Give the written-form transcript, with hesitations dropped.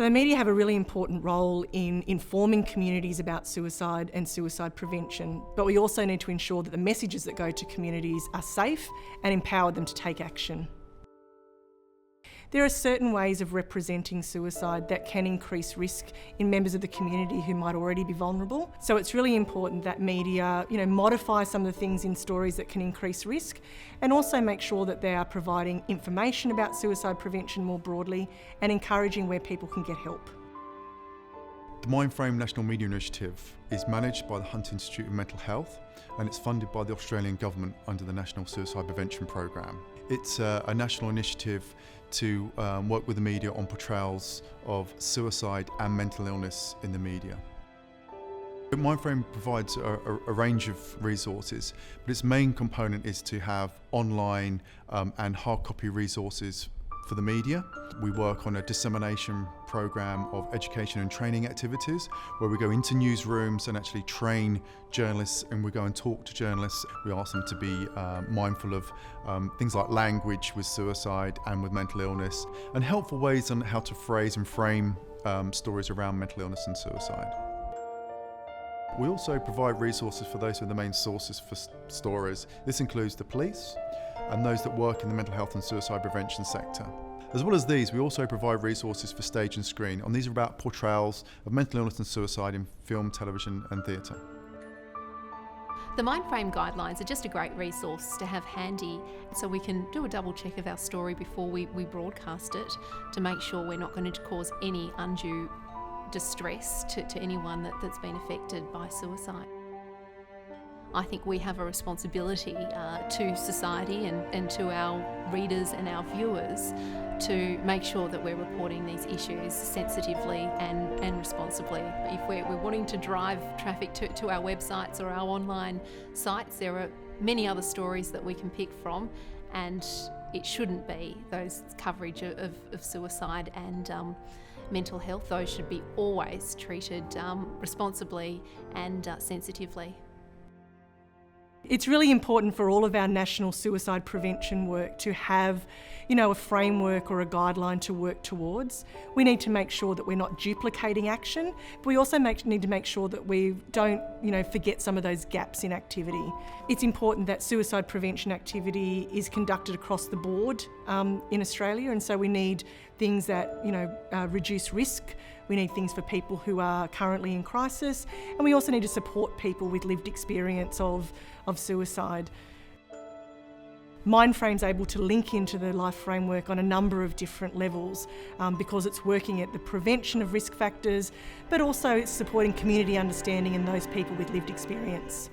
So the media have a really important role in informing communities about suicide and suicide prevention, but we also need to ensure that the messages that go to communities are safe and empower them to take action. There are certain ways of representing suicide that can increase risk in members of the community who might already be vulnerable. So it's really important that media, modify some of the things in stories that can increase risk, and also make sure that they are providing information about suicide prevention more broadly and encouraging where people can get help. The MindFrame National Media Initiative is managed by the Hunt Institute of Mental Health, and it's funded by the Australian Government under the National Suicide Prevention Programme. It's a national initiative to work with the media on portrayals of suicide and mental illness in the media. MindFrame provides a range of resources, but its main component is to have online and hard copy resources for the media. We work on a dissemination program of education and training activities where we go into newsrooms and actually train journalists, and we go and talk to journalists. We ask them to be mindful of things like language with suicide and with mental illness, and helpful ways on how to phrase and frame stories around mental illness and suicide. We also provide resources for those who are the main sources for stories. This includes the police and those that work in the mental health and suicide prevention sector. As well as these, we also provide resources for stage and screen, and these are about portrayals of mental illness and suicide in film, television and theatre. The MindFrame guidelines are just a great resource to have handy, so we can do a double check of our story before we broadcast it to make sure we're not going to cause any undue distress to anyone that's been affected by suicide. I think we have a responsibility to society and to our readers and our viewers to make sure that we're reporting these issues sensitively and responsibly. If we're wanting to drive traffic to our websites or our online sites, there are many other stories that we can pick from, and it shouldn't be those coverage of suicide and mental health. Those should be always treated responsibly and sensitively. It's really important for all of our national suicide prevention work to have, a framework or a guideline to work towards. We need to make sure that we're not duplicating action, but we also need to make sure that we don't, forget some of those gaps in activity. It's important that suicide prevention activity is conducted across the board in Australia, and so we need things that, reduce risk. We need things for people who are currently in crisis, and we also need to support people with lived experience of suicide. MindFrame's able to link into the Life Framework on a number of different levels because it's working at the prevention of risk factors, but also it's supporting community understanding and those people with lived experience.